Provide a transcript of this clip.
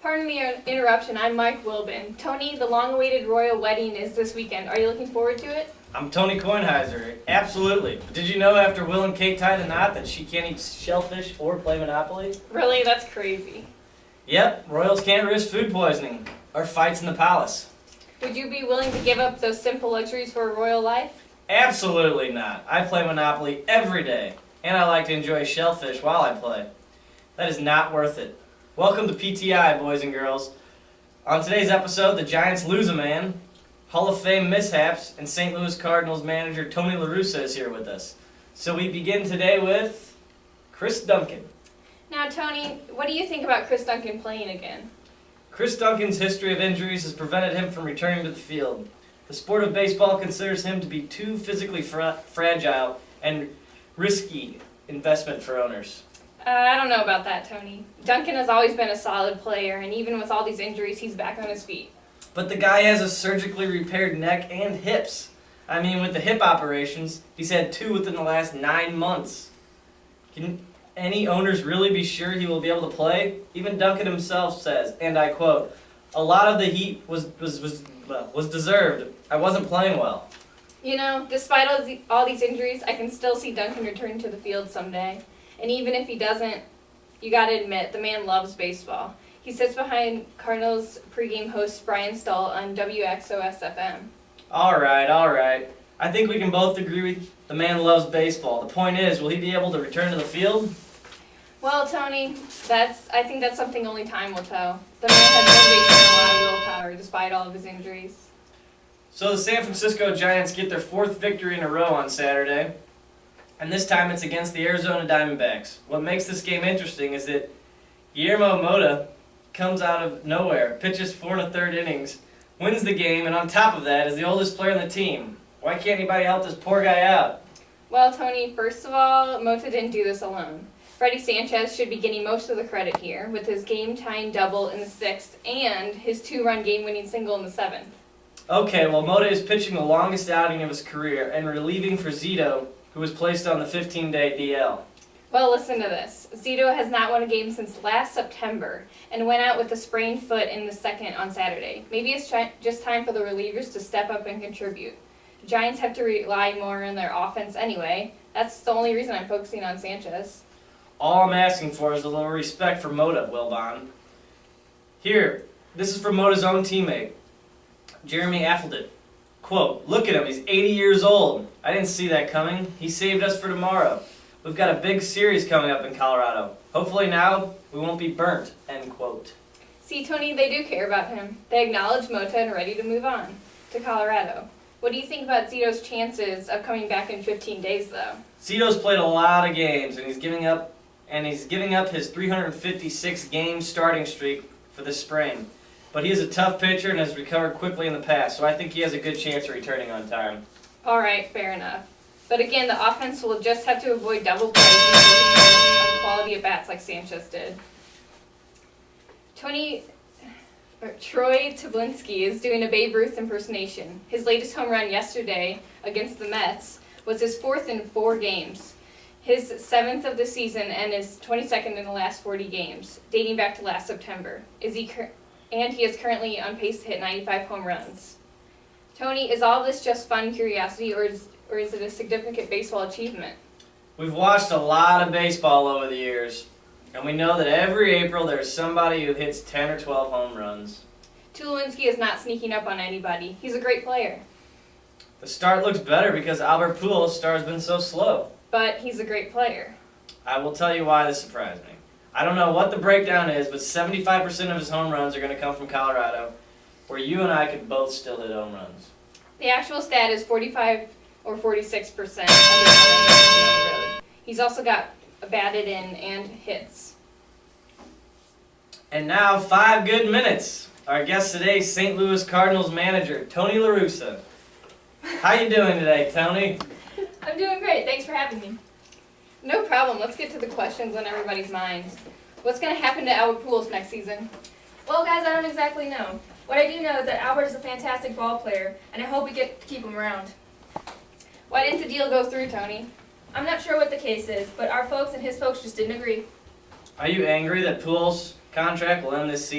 Pardon the interruption, I'm Mike Wilbin. Tony, the long-awaited royal wedding is this weekend. Are you looking forward to it? I'm Tony Coinheiser. Absolutely. But did you know after Will and Kate tie the knot that she can't eat shellfish or play Monopoly? Really? That's crazy. Yep, royals can't risk food poisoning or fights in the palace. Would you be willing to give up those simple luxuries for a royal life? Absolutely not. I play Monopoly every day, and I like to enjoy shellfish while I play. That is not worth it. Welcome to PTI, boys and girls. On today's episode, the Giants lose a man, Hall of Fame mishaps, and St. Louis Cardinals manager Tony La Russa is here with us. So we begin today with Chris Duncan. Now, Tony, what do you think about Chris Duncan playing again? Chris Duncan's history of injuries has prevented him from returning to the field. The sport of baseball considers him to be too physically fragile and risky investment for owners. I don't know about that, Tony. Duncan has always been a solid player, and even with all these injuries, he's back on his feet. But the guy has a surgically repaired neck and hips. I mean, with the hip operations, he's had 2 within the last 9 months. Can any owners really be sure he will be able to play? Even Duncan himself says, and I quote, "A lot of the heat was deserved. I wasn't playing well." You know, despite all these injuries, I can still see Duncan returning to the field someday. And even if he doesn't, you gotta admit, the man loves baseball. He sits behind Cardinals pregame host Brian Stahl on WXOS-FM. All right. I think we can both agree the man loves baseball. The point is, will he be able to return to the field? Well, Tony, I think that's something only time will tell. The man has motivation and a lot of willpower despite all of his injuries. So the San Francisco Giants get their 4th victory in a row on Saturday, and this time it's against the Arizona Diamondbacks. What makes this game interesting is that Guillermo Mota comes out of nowhere, pitches 4 1/3 innings, wins the game, and on top of that is the oldest player on the team. Why can't anybody help this poor guy out? Well, Tony, first of all, Mota didn't do this alone. Freddie Sanchez should be getting most of the credit here with his game-tying double in the 6th and his 2-run game-winning single in the 7th. Okay, well, Mota is pitching the longest outing of his career and relieving for Zito, who was placed on the 15-day DL. Well, listen to this. Zito has not won a game since last September and went out with a sprained foot in the 2nd on Saturday. Maybe it's just time for the relievers to step up and contribute. The Giants have to rely more on their offense anyway. That's the only reason I'm focusing on Sanchez. All I'm asking for is a little respect for Mota, Wilbon. Here, this is from Mota's own teammate, Jeremy Affeldit. Quote, "Look at him, he's 80 years old. I didn't see that coming. He saved us for tomorrow. We've got a big series coming up in Colorado. Hopefully now we won't be burnt," end quote. See, Tony, they do care about him. They acknowledge Mota and are ready to move on to Colorado. What do you think about Zito's chances of coming back in 15 days, though? Zito's played a lot of games, and he's giving up his 356-game starting streak for this spring. But he is a tough pitcher and has recovered quickly in the past, so I think he has a good chance of returning on time. All right, fair enough. But again, the offense will just have to avoid double plays and focus on quality at bats like Sanchez did. Troy Tablinski is doing a Babe Ruth impersonation. His latest home run yesterday against the Mets was his 4th in 4 games, his 7th of the season, and his 22nd in the last 40 games, dating back to last September. And he is currently on pace to hit 95 home runs. Tony, is all this just fun curiosity, or is it a significant baseball achievement? We've watched a lot of baseball over the years, and we know that every April there's somebody who hits 10 or 12 home runs. Tulowitzki is not sneaking up on anybody. He's a great player. The start looks better because Albert Pujols' start has been so slow. But he's a great player. I will tell you why this surprised me. I don't know what the breakdown is, but 75% of his home runs are going to come from Colorado, where you and I could both still hit home runs. The actual stat is 45 or 46% of his home runs on the road. He's also got batted in and hits. And now, 5 good minutes. Our guest today, St. Louis Cardinals manager, Tony La Russa. How you doing today, Tony? I'm doing great. Thanks for having me. No problem. Let's get to the questions on everybody's minds. What's going to happen to Albert Pujols next season? Well, guys, I don't exactly know. What I do know is that Albert is a fantastic ball player, and I hope we get to keep him around. Why didn't the deal go through, Tony? I'm not sure what the case is, but our folks and his folks just didn't agree. Are you angry that Pujols' contract will end this season?